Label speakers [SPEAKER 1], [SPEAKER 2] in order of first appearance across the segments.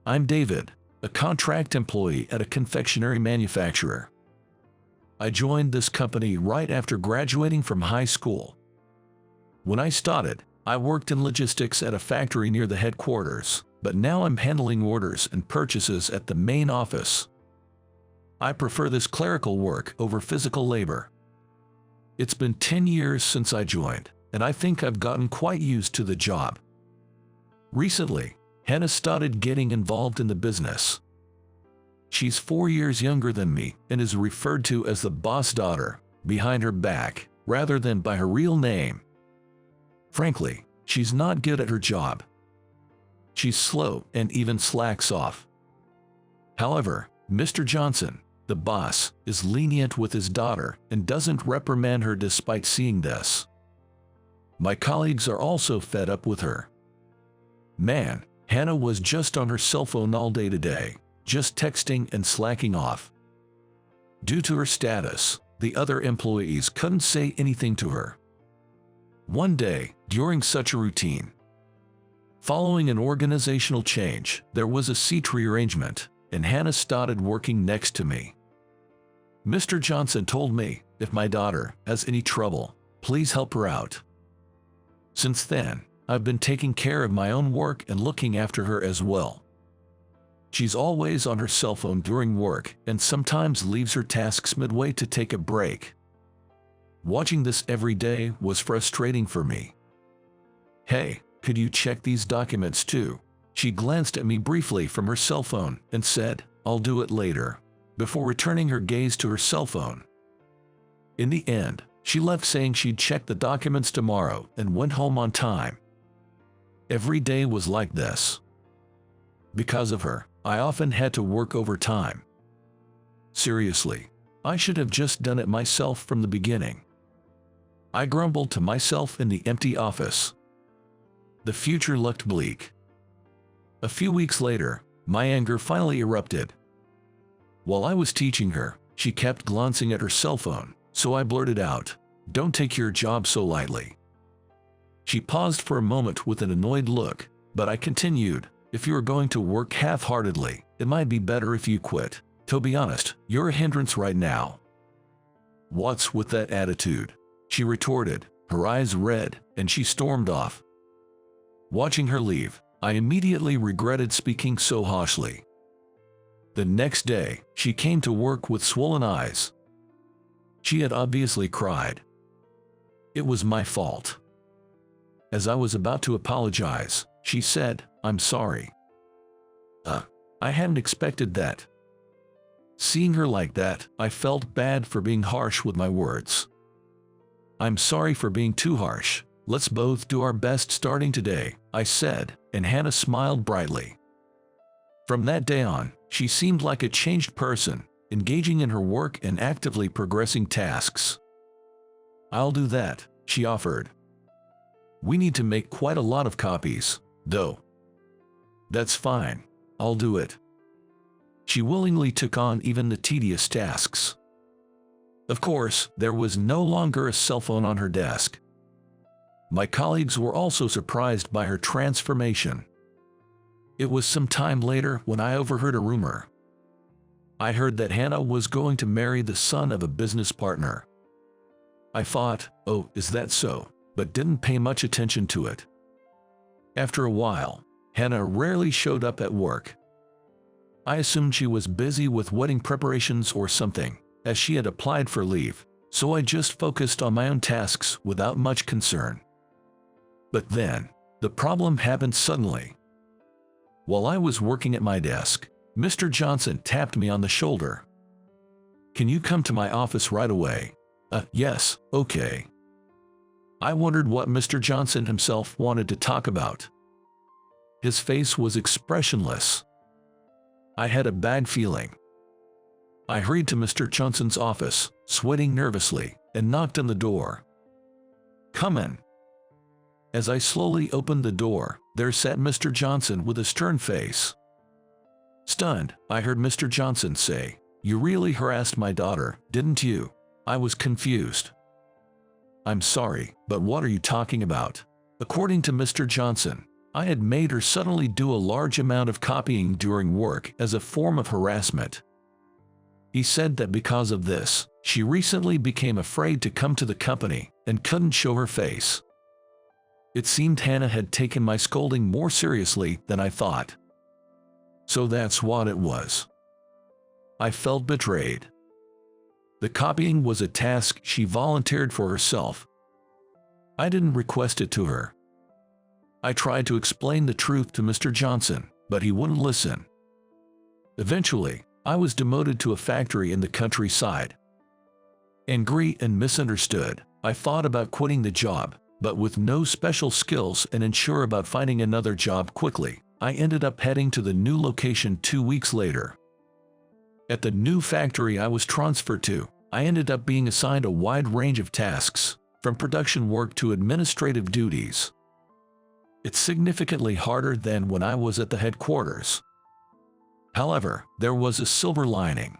[SPEAKER 1] I'm David, a contract employee at a confectionery manufacturer. I joined this company right after graduating from high school. When I started, I worked in logistics at a factory near the headquarters, but now I'm handling orders and purchases at the main office. I prefer this clerical work over physical labor. It's been 10 years since I joined, and I think I've gotten quite used to the job. Recently, Hannah started getting involved in the business. She's 4 years younger than me and is referred to as the boss daughter behind her back rather than by her real name. Frankly, she's not good at her job. She's slow and even slacks off. However, Mr. Johnson, the boss, is lenient with his daughter and doesn't reprimand her despite seeing this. My colleagues are also fed up with her. Man, Hannah was just on her cell phone all day today, just texting and slacking off. Due to her status, the other employees couldn't say anything to her. One day, during such a routine, following an organizational change, there was a seat rearrangement, and Hannah started working next to me. Mr. Johnson told me, if my daughter has any trouble, please help her out. Since then, I've been taking care of my own work and looking after her as well. She's always on her cell phone during work and sometimes leaves her tasks midway to take a break. Watching this every day was frustrating for me. Hey, could you check these documents too? She glanced at me briefly from her cell phone and said, I'll do it later, before returning her gaze to her cell phone. In the end, she left saying she'd check the documents tomorrow and went home on time. Every day was like this. Because of her, I often had to work overtime. Seriously, I should have just done it myself from the beginning. I grumbled to myself in the empty office. The future looked bleak. A few weeks later, my anger finally erupted. While I was teaching her, she kept glancing at her cell phone, so I blurted out, "Don't take your job so lightly." She paused for a moment with an annoyed look, but I continued, "If you are going to work half-heartedly, it might be better if you quit. To be honest, you're a hindrance right now." "What's with that attitude?" she retorted, her eyes red, and she stormed off. Watching her leave, I immediately regretted speaking so harshly. The next day, she came to work with swollen eyes. She had obviously cried. It was my fault. As I was about to apologize, she said, "I'm sorry." I hadn't expected that. Seeing her like that, I felt bad for being harsh with my words. "I'm sorry for being too harsh. Let's both do our best starting today," I said, and Hannah smiled brightly. From that day on, she seemed like a changed person, engaging in her work and actively progressing tasks. "I'll do that," she offered. "We need to make quite a lot of copies, though." "That's fine. I'll do it." She willingly took on even the tedious tasks. Of course, there was no longer a cell phone on her desk. My colleagues were also surprised by her transformation. It was some time later when I overheard a rumor. I heard that Hannah was going to marry the son of a business partner. I thought, oh, is that so? But didn't pay much attention to it. After a while, Hannah rarely showed up at work. I assumed she was busy with wedding preparations or something, as she had applied for leave, so I just focused on my own tasks without much concern. But then, the problem happened suddenly. While I was working at my desk, Mr. Johnson tapped me on the shoulder. "Can you come to my office right away?" Yes, okay." I wondered what Mr. Johnson himself wanted to talk about. His face was expressionless. I had a bad feeling. I hurried to Mr. Johnson's office, sweating nervously, and knocked on the door. "Come in." As I slowly opened the door, there sat Mr. Johnson with a stern face. Stunned, I heard Mr. Johnson say, "You really harassed my daughter, didn't you?" I was confused. "I'm sorry, but what are you talking about?" According to Mr. Johnson, I had made her suddenly do a large amount of copying during work as a form of harassment. He said that because of this, she recently became afraid to come to the company and couldn't show her face. It seemed Hannah had taken my scolding more seriously than I thought. So that's what it was. I felt betrayed. The copying was a task she volunteered for herself. I didn't request it to her. I tried to explain the truth to Mr. Johnson, but he wouldn't listen. Eventually, I was demoted to a factory in the countryside. Angry and misunderstood, I thought about quitting the job, but with no special skills and unsure about finding another job quickly, I ended up heading to the new location 2 weeks later. At the new factory I was transferred to, I ended up being assigned a wide range of tasks, from production work to administrative duties. It's significantly harder than when I was at the headquarters. However, there was a silver lining.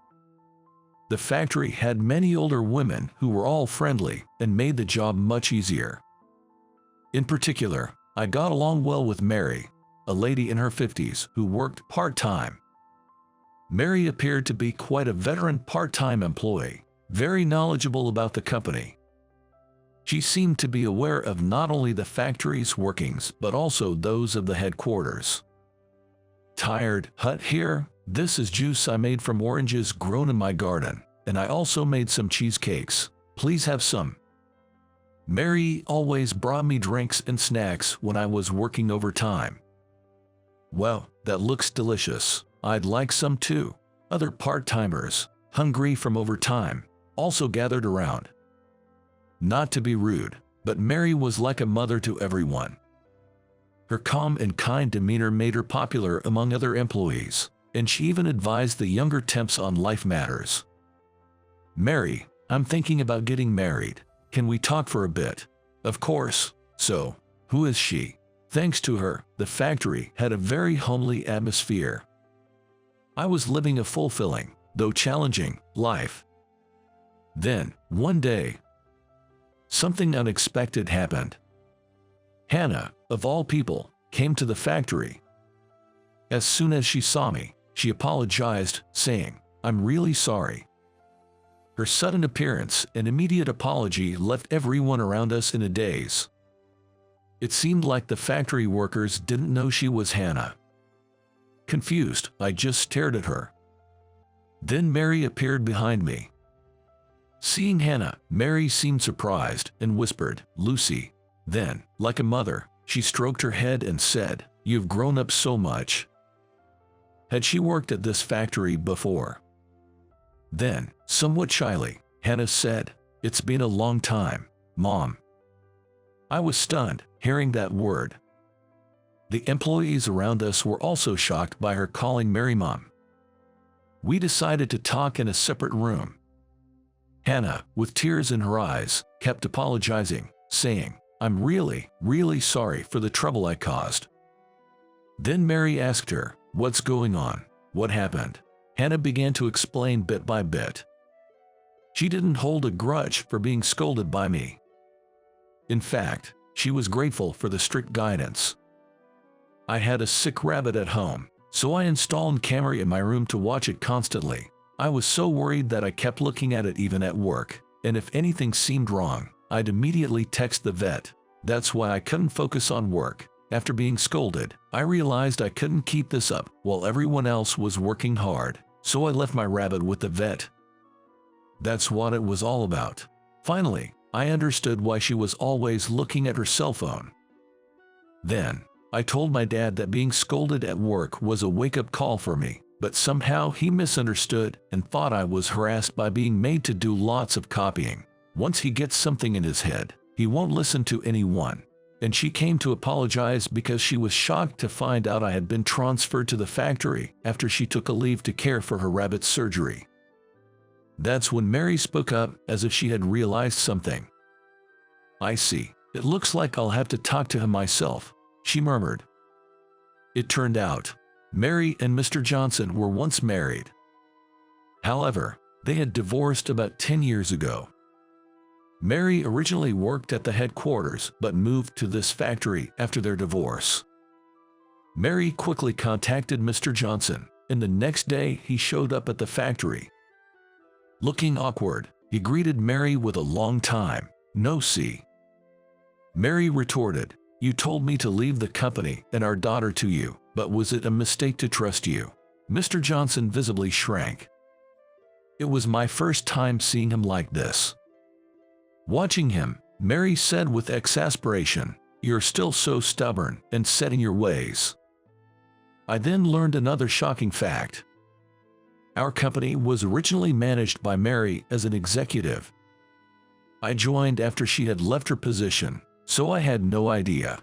[SPEAKER 1] The factory had many older women who were all friendly and made the job much easier. In particular, I got along well with Mary, a lady in her 50s who worked part-time. Mary appeared to be quite a veteran part-time employee, very knowledgeable about the company. She seemed to be aware of not only the factory's workings but also those of the headquarters. Tired, hut here, this is juice I made from oranges grown in my garden, and I also made some cheesecakes. Please have some. Mary always brought me drinks and snacks when I was working overtime. Well, that looks delicious. I'd like some too. Other part-timers, hungry from overtime, also gathered around. Not to be rude, but Mary was like a mother to everyone. Her calm and kind demeanor made her popular among other employees, and she even advised the younger temps on life matters. "Mary, I'm thinking about getting married. Can we talk for a bit?" Of course. So, who is she? Thanks to her, the factory had a very homely atmosphere. I was living a fulfilling, though challenging, life. Then, one day, something unexpected happened. Hannah, of all people, came to the factory. As soon as she saw me, she apologized, saying, "I'm really sorry." Her sudden appearance and immediate apology left everyone around us in a daze. It seemed like the factory workers didn't know she was Hannah. Confused, I just stared at her. Then Mary appeared behind me. Seeing Hannah, Mary seemed surprised and whispered, "Lucy." Then, like a mother, she stroked her head and said, "You've grown up so much." Had she worked at this factory before? Then, somewhat shyly, Hannah said, "It's been a long time, Mom." I was stunned, hearing that word. The employees around us were also shocked by her calling Mary Mom. We decided to talk in a separate room. Hannah, with tears in her eyes, kept apologizing, saying, "I'm really, really sorry for the trouble I caused." Then Mary asked her, "What's going on? What happened?" Hannah began to explain bit by bit. She didn't hold a grudge for being scolded by me. In fact, she was grateful for the strict guidance. I had a sick rabbit at home, so I installed a camera in my room to watch it constantly. I was so worried that I kept looking at it even at work, and if anything seemed wrong, I'd immediately text the vet. That's why I couldn't focus on work. After being scolded, I realized I couldn't keep this up while everyone else was working hard, so I left my rabbit with the vet. That's what it was all about. Finally, I understood why she was always looking at her cell phone. Then, I told my dad that being scolded at work was a wake-up call for me, but somehow he misunderstood and thought I was harassed by being made to do lots of copying. Once he gets something in his head, he won't listen to anyone. And she came to apologize because she was shocked to find out I had been transferred to the factory after she took a leave to care for her rabbit's surgery. That's when Mary spoke up as if she had realized something. "I see. It looks like I'll have to talk to him myself," she murmured. It turned out, Mary and Mr. Johnson were once married. However, they had divorced about 10 years ago. Mary originally worked at the headquarters but moved to this factory after their divorce. Mary quickly contacted Mr. Johnson, and the next day he showed up at the factory. Looking awkward, he greeted Mary with a long time no see. Mary retorted, "You told me to leave the company and our daughter to you, but was it a mistake to trust you?" Mr. Johnson visibly shrank. It was my first time seeing him like this. Watching him, Mary said with exasperation, "You're still so stubborn and set in your ways." I then learned another shocking fact. Our company was originally managed by Mary as an executive. I joined after she had left her position, so I had no idea.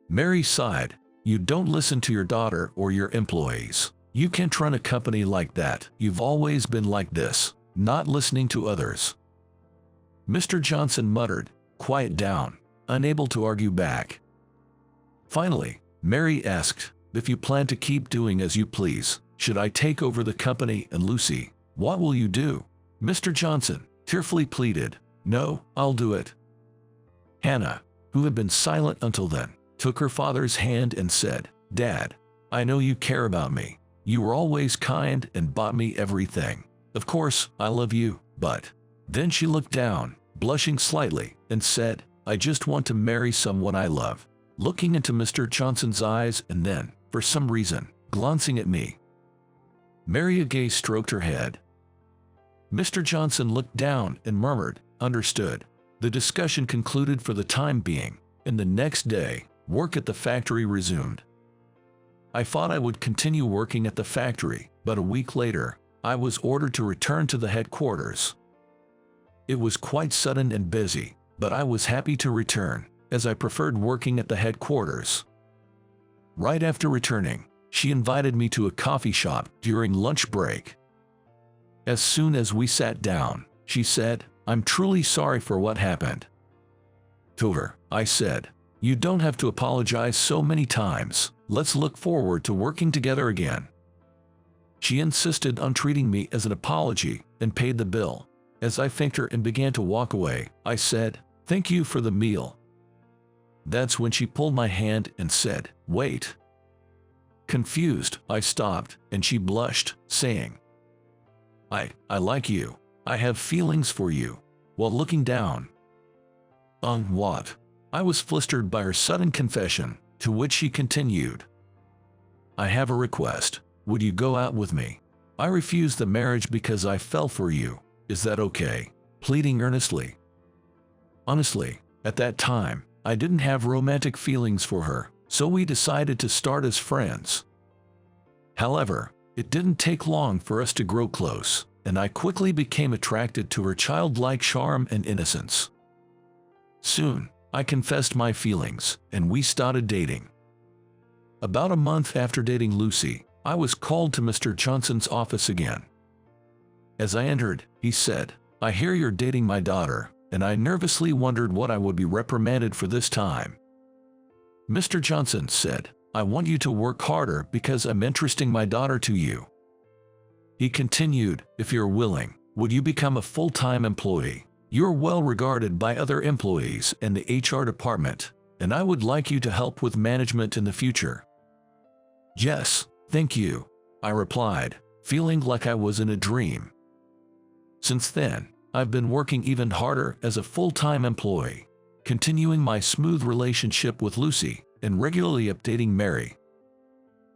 [SPEAKER 1] Mary sighed, "You don't listen to your daughter or your employees. You can't run a company like that. You've always been like this, not listening to others." Mr. Johnson muttered, "Quiet down," unable to argue back. Finally, Mary asked, "If you plan to keep doing as you please, should I take over the company and Lucy, what will you do?" Mr. Johnson tearfully pleaded, "No, I'll do it." Hannah, who had been silent until then, took her father's hand and said, "Dad, I know you care about me. You were always kind and bought me everything. Of course, I love you, but..." Then she looked down, blushing slightly, and said, "I just want to marry someone I love." Looking into Mr. Johnson's eyes and then, for some reason, glancing at me. Mary again stroked her head. Mr. Johnson looked down and murmured, "Understood." The discussion concluded for the time being, and the next day, work at the factory resumed. I thought I would continue working at the factory, but a week later, I was ordered to return to the headquarters. It was quite sudden and busy, but I was happy to return, as I preferred working at the headquarters. Right after returning, she invited me to a coffee shop during lunch break. As soon as we sat down, she said, "I'm truly sorry for what happened." To her, I said, "You don't have to apologize so many times. Let's look forward to working together again." She insisted on treating me as an apology and paid the bill. As I thanked her and began to walk away, I said, "Thank you for the meal." That's when she pulled my hand and said, "Wait." Confused, I stopped, and she blushed, saying, I like you. I have feelings for you," while looking down. What? I was flustered by her sudden confession, to which she continued, "I have a request. Would you go out with me? I refused the marriage because I fell for you. Is that okay?" Pleading earnestly. Honestly, at that time, I didn't have romantic feelings for her, so we decided to start as friends. However, it didn't take long for us to grow close, and I quickly became attracted to her childlike charm and innocence. Soon, I confessed my feelings, and we started dating. About a month after dating Lucy, I was called to Mr. Johnson's office again. As I entered, he said, "I hear you're dating my daughter," and I nervously wondered what I would be reprimanded for this time. Mr. Johnson said, "I want you to work harder because I'm entrusting my daughter to you." He continued, "If you're willing, would you become a full-time employee? You're well regarded by other employees and the HR department, and I would like you to help with management in the future." "Yes, thank you," I replied, feeling like I was in a dream. Since then, I've been working even harder as a full-time employee, continuing my smooth relationship with Lucy and regularly updating Mary.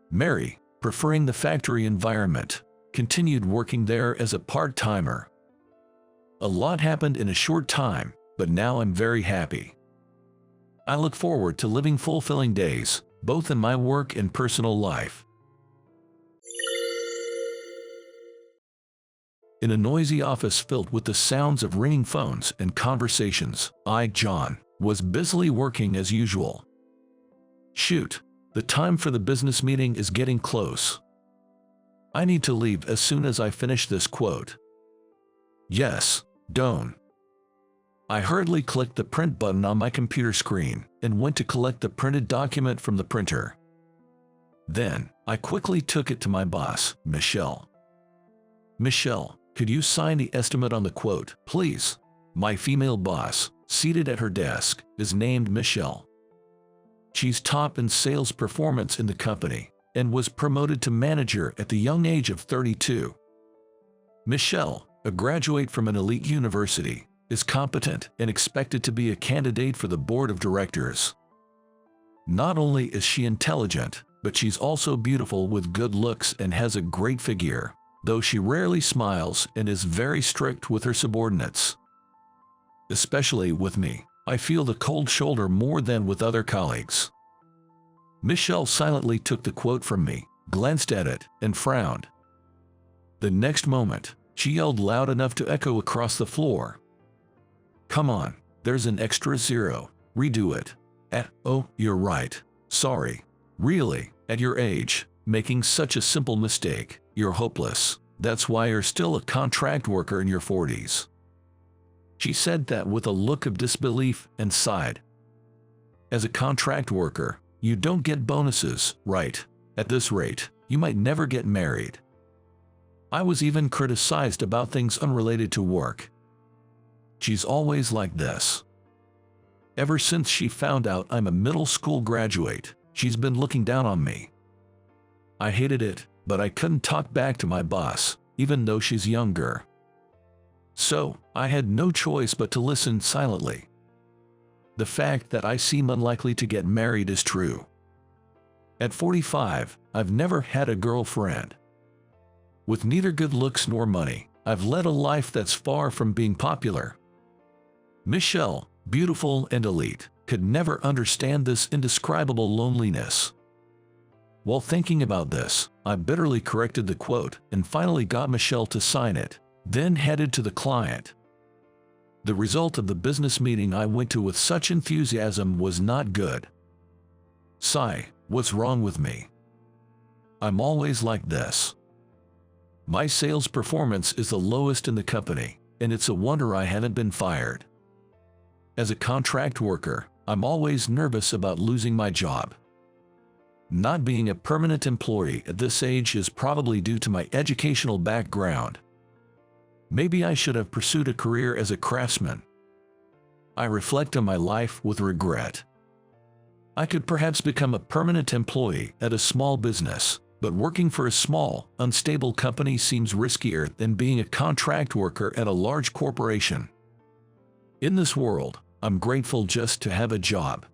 [SPEAKER 1] Mary, preferring the factory environment, continued working there as a part-timer. A lot happened in a short time, but now I'm very happy. I look forward to living fulfilling days, both in my work and personal life. In a noisy office filled with the sounds of ringing phones and conversations, John, was busily working as usual. Shoot, the time for the business meeting is getting close. I need to leave as soon as I finish this quote. Yes, don't. I hurriedly clicked the print button on my computer screen and went to collect the printed document from the printer. Then, I quickly took it to my boss, Michelle. "Michelle, could you sign the estimate on the quote, please?" My female boss, seated at her desk, is named Michelle. She's top in sales performance in the company and was promoted to manager at the young age of 32. Michelle, a graduate from an elite university, is competent and expected to be a candidate for the board of directors. Not only is she intelligent, but she's also beautiful with good looks and has a great figure, though she rarely smiles and is very strict with her subordinates. Especially with me, I feel the cold shoulder more than with other colleagues. Michelle silently took the quote from me, glanced at it, and frowned. The next moment, she yelled loud enough to echo across the floor. "Come on, there's an extra zero. Redo it." Oh, you're right. Sorry. Really, at your age, making such a simple mistake, you're hopeless. That's why you're still a contract worker in your 40s. She said that with a look of disbelief and sighed. As a contract worker, you don't get bonuses, right? At this rate, you might never get married. I was even criticized about things unrelated to work. She's always like this. Ever since she found out I'm a middle school graduate, she's been looking down on me. I hated it, but I couldn't talk back to my boss, even though she's younger. So, I had no choice but to listen silently. The fact that I seem unlikely to get married is true. At 45, I've never had a girlfriend. With neither good looks nor money, I've led a life that's far from being popular. Michelle, beautiful and elite, could never understand this indescribable loneliness. While thinking about this, I bitterly corrected the quote and finally got Michelle to sign it, then headed to the client. The result of the business meeting I went to with such enthusiasm was not good. Sigh, what's wrong with me? I'm always like this. My sales performance is the lowest in the company, and it's a wonder I haven't been fired. As a contract worker, I'm always nervous about losing my job. Not being a permanent employee at this age is probably due to my educational background. Maybe I should have pursued a career as a craftsman. I reflect on my life with regret. I could perhaps become a permanent employee at a small business, but working for a small, unstable company seems riskier than being a contract worker at a large corporation. In this world, I'm grateful just to have a job.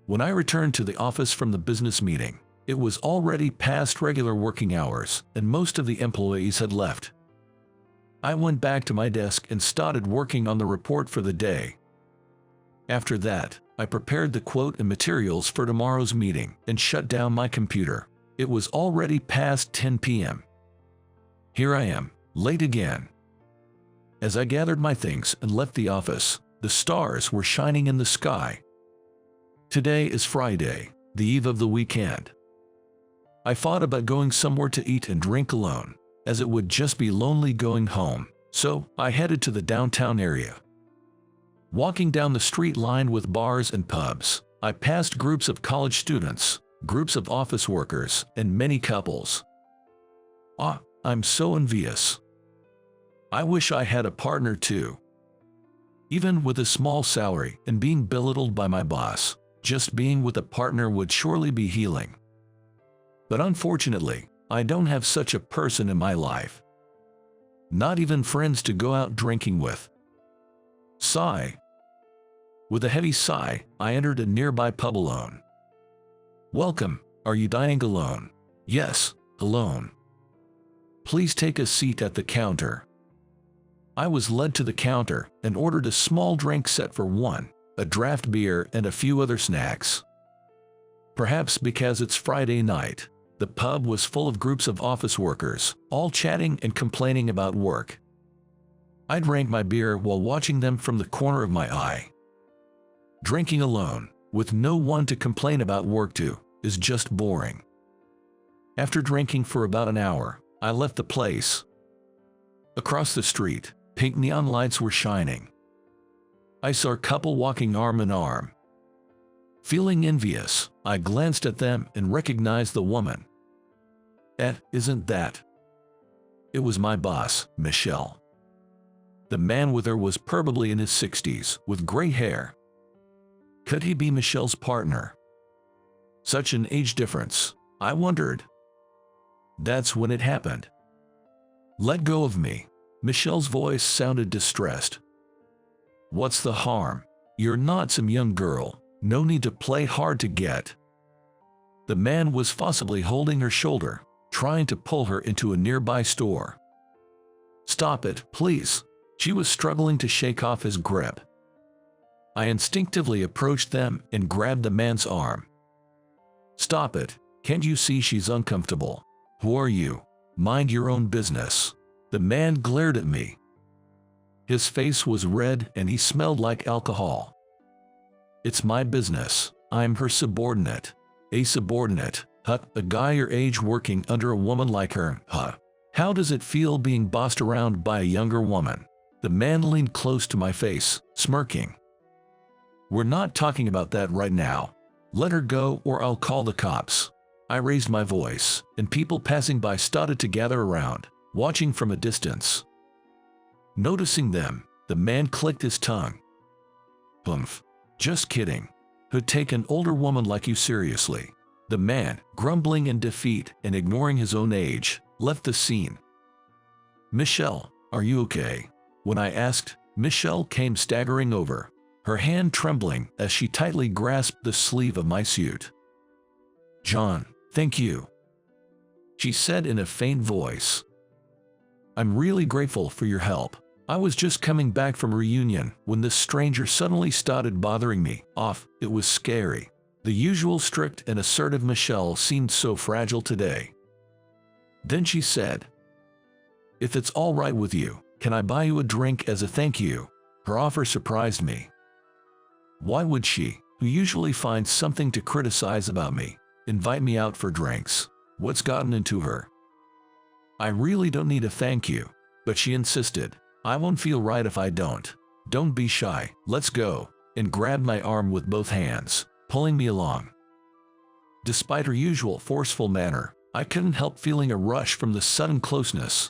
[SPEAKER 1] When I returned to the office from the business meeting, it was already past regular working hours, and most of the employees had left. I went back to my desk and started working on the report for the day. After that, I prepared the quote and materials for tomorrow's meeting and shut down my computer. It was already past 10 p.m. Here I am, late again. As I gathered my things and left the office, the stars were shining in the sky. Today is Friday, the eve of the weekend. I thought about going somewhere to eat and drink alone, as it would just be lonely going home, so I headed to the downtown area. Walking down the street lined with bars and pubs, I passed groups of college students, groups of office workers, and many couples. I'm so envious. I wish I had a partner too. Even with a small salary and being belittled by my boss, just being with a partner would surely be healing. But unfortunately, I don't have such a person in my life. Not even friends to go out drinking with. Sigh. With a heavy sigh, I entered a nearby pub alone. Welcome, are you dining alone? Yes, alone. Please take a seat at the counter. I was led to the counter and ordered a small drink set for one, a draft beer and a few other snacks. Perhaps because it's Friday night, the pub was full of groups of office workers, all chatting and complaining about work. I drank my beer while watching them from the corner of my eye. Drinking alone, with no one to complain about work to, is just boring. After drinking for about an hour, I left the place. Across the street, pink neon lights were shining. I saw a couple walking arm in arm. Feeling envious, I glanced at them and recognized the woman. Isn't that? It was my boss, Michelle. The man with her was probably in his 60s, with gray hair. Could he be Michelle's partner? Such an age difference. I wondered. That's when it happened. Let go of me. Michelle's voice sounded distressed. What's the harm? You're not some young girl. No need to play hard to get. The man was forcibly holding her shoulder, trying to pull her into a nearby store. Stop it, please. She was struggling to shake off his grip. I instinctively approached them and grabbed the man's arm. Stop it. Can't you see she's uncomfortable? Who are you? Mind your own business. The man glared at me. His face was red and he smelled like alcohol. It's my business. I'm her subordinate. A subordinate, huh? A guy your age working under a woman like her, huh? How does it feel being bossed around by a younger woman? The man leaned close to my face, smirking. We're not talking about that right now. Let her go or I'll call the cops. I raised my voice, and people passing by started to gather around, watching from a distance. Noticing them, the man clicked his tongue. Humph. Just kidding. Who'd take an older woman like you seriously? The man, grumbling in defeat and ignoring his own age, left the scene. Michelle, are you okay? When I asked, Michelle came staggering over, her hand trembling as she tightly grasped the sleeve of my suit. John, thank you, she said in a faint voice. I'm really grateful for your help. I was just coming back from a reunion when this stranger suddenly started bothering me. It was scary. The usual strict and assertive Michelle seemed so fragile today. Then she said, if it's all right with you, can I buy you a drink as a thank you? Her offer surprised me. Why would she, who usually finds something to criticize about me, invite me out for drinks? What's gotten into her? I really don't need a thank you, but she insisted. I won't feel right if I don't. Don't be shy, let's go, and grabbed my arm with both hands, pulling me along. Despite her usual forceful manner, I couldn't help feeling a rush from the sudden closeness.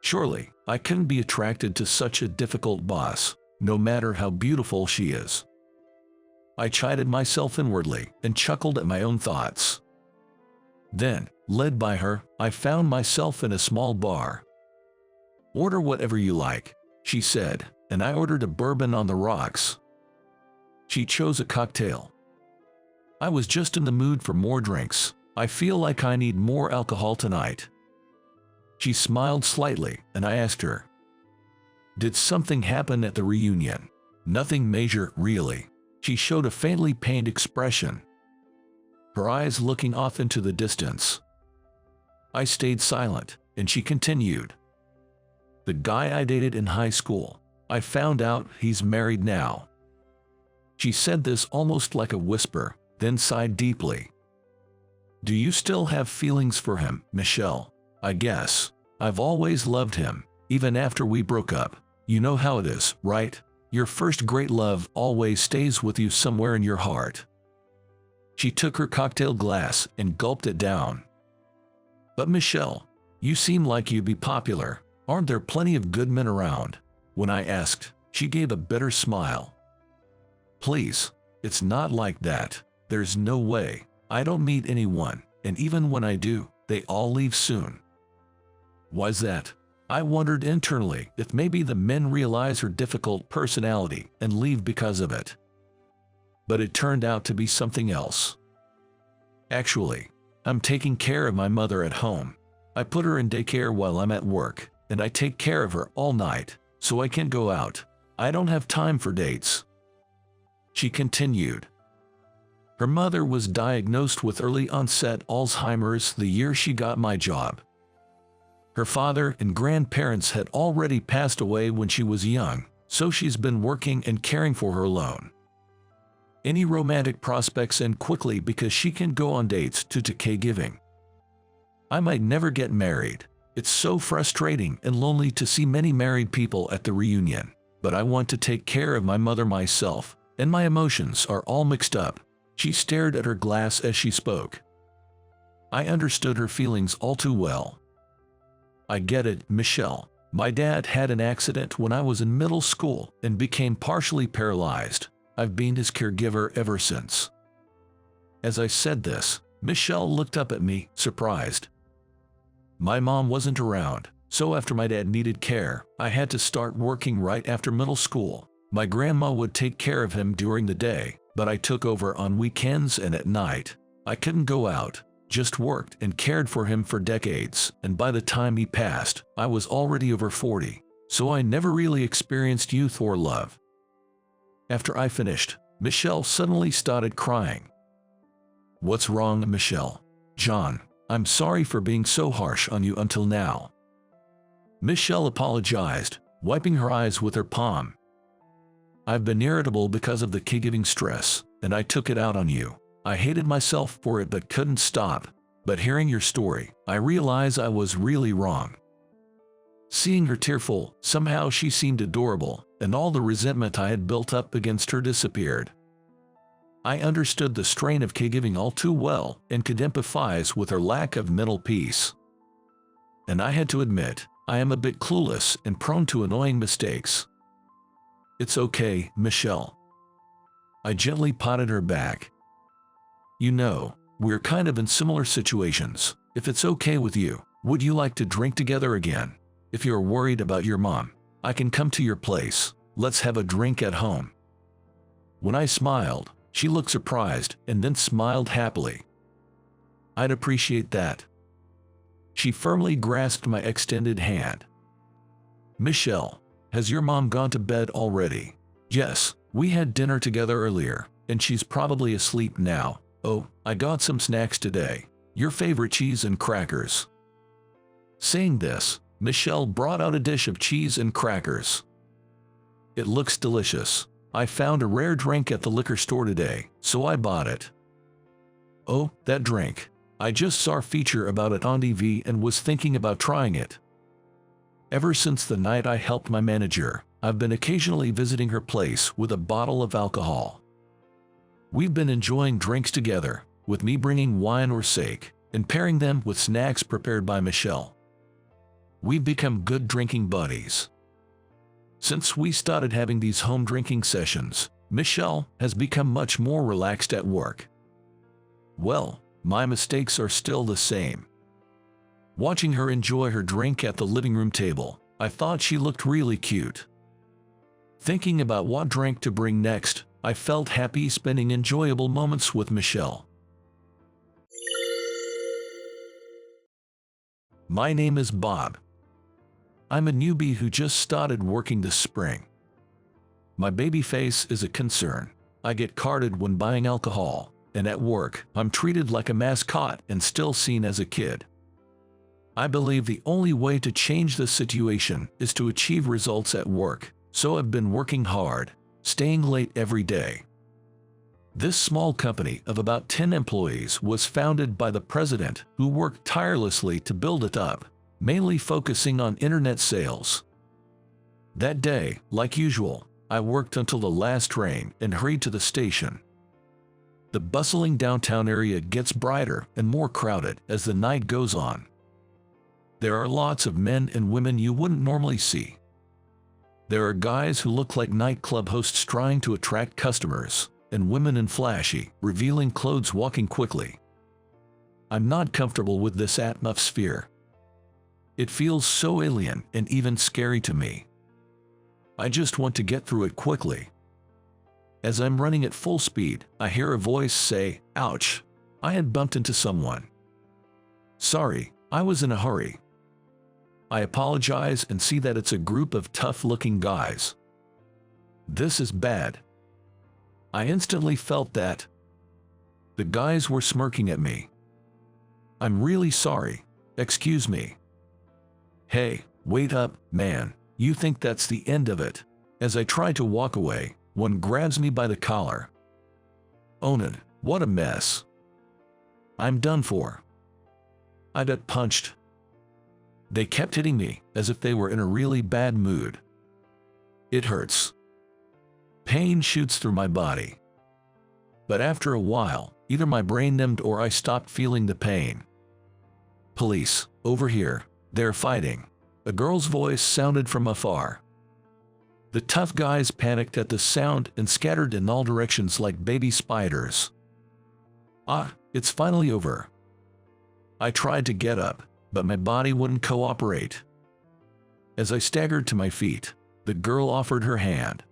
[SPEAKER 1] Surely, I couldn't be attracted to such a difficult boss, no matter how beautiful she is. I chided myself inwardly and chuckled at my own thoughts. Then, led by her, I found myself in a small bar. Order whatever you like, she said, and I ordered a bourbon on the rocks. She chose a cocktail. I was just in the mood for more drinks. I feel like I need more alcohol tonight. She smiled slightly, and I asked her, did something happen at the reunion? Nothing major, really. She showed a faintly pained expression, her eyes looking off into the distance. I stayed silent, and she continued. The guy I dated in high school, I found out he's married now. She said this almost like a whisper, then sighed deeply. Do you still have feelings for him, Michelle? I guess. I've always loved him, even after we broke up. You know how it is, right? Your first great love always stays with you somewhere in your heart. She took her cocktail glass and gulped it down. But Michelle, you seem like you'd be popular. Aren't there plenty of good men around? When I asked, she gave a bitter smile. Please, it's not like that. There's no way. I don't meet anyone, and even when I do, they all leave soon. Why's that? I wondered internally if maybe the men realize her difficult personality and leave because of it. But it turned out to be something else. Actually, I'm taking care of my mother at home. I put her in daycare while I'm at work, and I take care of her all night, so I can't go out. I don't have time for dates. She continued. Her mother was diagnosed with early-onset Alzheimer's the year she got my job. Her father and grandparents had already passed away when she was young, so she's been working and caring for her alone. Any romantic prospects end quickly because she can go on dates due to caregiving. I might never get married. It's so frustrating and lonely to see many married people at the reunion, but I want to take care of my mother myself, and my emotions are all mixed up. She stared at her glass as she spoke. I understood her feelings all too well. I get it, Michelle. My dad had an accident when I was in middle school and became partially paralyzed. I've been his caregiver ever since. As I said this, Michelle looked up at me, surprised. My mom wasn't around, so after my dad needed care, I had to start working right after middle school. My grandma would take care of him during the day, but I took over on weekends and at night. I couldn't go out, just worked and cared for him for decades, and by the time he passed, I was already over 40, so I never really experienced youth or love. After I finished, Michelle suddenly started crying. "What's wrong, Michelle?" "John, I'm sorry for being so harsh on you until now." Michelle apologized, wiping her eyes with her palm. "I've been irritable because of the caregiving stress, and I took it out on you. I hated myself for it but couldn't stop. But hearing your story, I realize I was really wrong." Seeing her tearful, somehow she seemed adorable, and all the resentment I had built up against her disappeared. I understood the strain of caregiving all too well and could empathize with her lack of mental peace. And I had to admit, I am a bit clueless and prone to annoying mistakes. "It's okay, Michelle." I gently patted her back. "You know, we're kind of in similar situations. If it's okay with you, would you like to drink together again? If you're worried about your mom, I can come to your place. Let's have a drink at home." When I smiled, she looked surprised and then smiled happily. "I'd appreciate that." She firmly grasped my extended hand. "Michelle, has your mom gone to bed already?" "Yes, we had dinner together earlier, and she's probably asleep now. Oh, I got some snacks today. Your favorite cheese and crackers." Saying this, Michelle brought out a dish of cheese and crackers. "It looks delicious. I found a rare drink at the liquor store today, so I bought it." "Oh, that drink. I just saw a feature about it on TV and was thinking about trying it." Ever since the night I helped my manager, I've been occasionally visiting her place with a bottle of alcohol. We've been enjoying drinks together, with me bringing wine or sake, and pairing them with snacks prepared by Michelle. We've become good drinking buddies. Since we started having these home drinking sessions, Michelle has become much more relaxed at work. Well, my mistakes are still the same. Watching her enjoy her drink at the living room table, I thought she looked really cute. Thinking about what drink to bring next, I felt happy spending enjoyable moments with Michelle. My name is Bob. I'm a newbie who just started working this spring. My baby face is a concern. I get carded when buying alcohol, and at work, I'm treated like a mascot and still seen as a kid. I believe the only way to change this situation is to achieve results at work, so I've been working hard, staying late every day. This small company of about 10 employees was founded by the president, who worked tirelessly to build it up, mainly focusing on internet sales. That day, like usual, I worked until the last train and hurried to the station. The bustling downtown area gets brighter and more crowded as the night goes on. There are lots of men and women you wouldn't normally see. There are guys who look like nightclub hosts trying to attract customers, and women in flashy, revealing clothes walking quickly. I'm not comfortable with this atmosphere. It feels so alien and even scary to me. I just want to get through it quickly. As I'm running at full speed, I hear a voice say, "Ouch! I had bumped into someone. Sorry, I was in a hurry." I apologize and see that it's a group of tough-looking guys. This is bad. I instantly felt that. The guys were smirking at me. "I'm really sorry. Excuse me." "Hey, wait up, man. You think that's the end of it?" As I try to walk away, one grabs me by the collar. "Own it, what a mess. I'm done for." I got punched. They kept hitting me as if they were in a really bad mood. It hurts. Pain shoots through my body. But after a while, either my brain numbed or I stopped feeling the pain. "Police, over here. They're fighting." A girl's voice sounded from afar. The tough guys panicked at the sound and scattered in all directions like baby spiders. Ah, it's finally over. I tried to get up, but my body wouldn't cooperate. As I staggered to my feet, the girl offered her hand.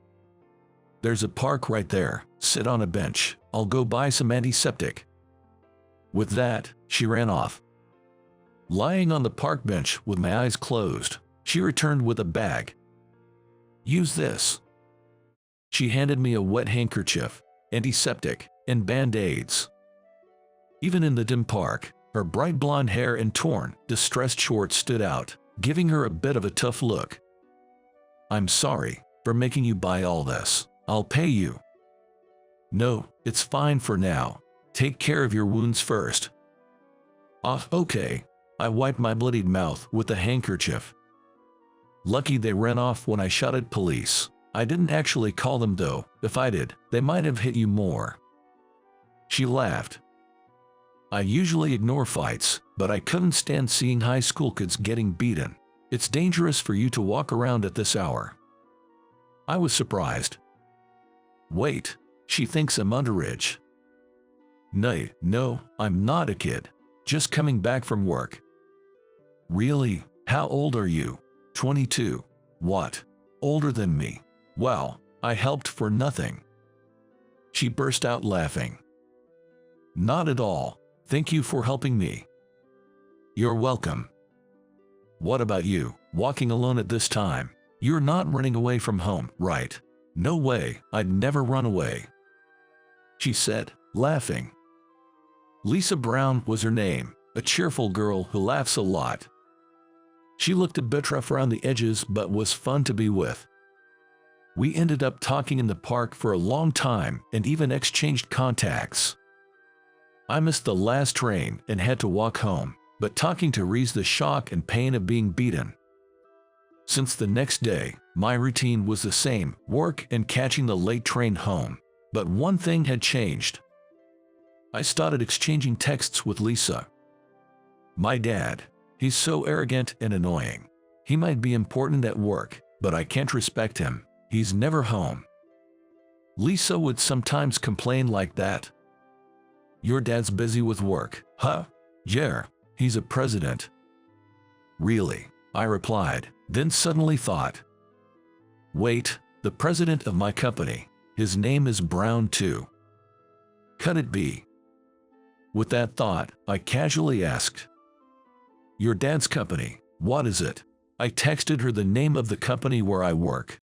[SPEAKER 1] There's a park right there. Sit on a bench. I'll go buy some antiseptic. With that, she ran off. Lying on the park bench with my eyes closed, she returned with a bag. Use this. She handed me a wet handkerchief, antiseptic, and band-aids. Even in the dim park, her bright blonde hair and torn, distressed shorts stood out, giving her a bit of a tough look. I'm sorry for making you buy all this. I'll pay you. No, it's fine for now. Take care of your wounds first. Ah, okay. I wiped my bloodied mouth with the handkerchief. Lucky they ran off when I shouted police. I didn't actually call them though. If I did, they might have hit you more. She laughed. I usually ignore fights, but I couldn't stand seeing high school kids getting beaten. It's dangerous for you to walk around at this hour. I was surprised. Wait, she thinks I'm underage. No, I'm not a kid. Just coming back from work. Really? How old are you? 22. What? Older than me? Well, I helped for nothing. She burst out laughing. Not at all. Thank you for helping me. You're welcome. What about you, walking alone at this time? You're not running away from home, right? No way, I'd never run away. She said, laughing. Lisa Brown was her name, a cheerful girl who laughs a lot. She looked a bit rough around the edges but was fun to be with. We ended up talking in the park for a long time and even exchanged contacts. I missed the last train and had to walk home, but talking to her eased the shock and pain of being beaten. Since the next day, my routine was the same, work and catching the late train home. But one thing had changed. I started exchanging texts with Lisa. My dad, he's so arrogant and annoying. He might be important at work, but I can't respect him. He's never home. Lisa would sometimes complain like that. Your dad's busy with work, huh? Yeah, he's a president. Really? I replied, then suddenly thought. Wait, the president of my company. His name is Brown too. Could it be? With that thought, I casually asked. Your dad's company, what is it? I texted her the name of the company where I work.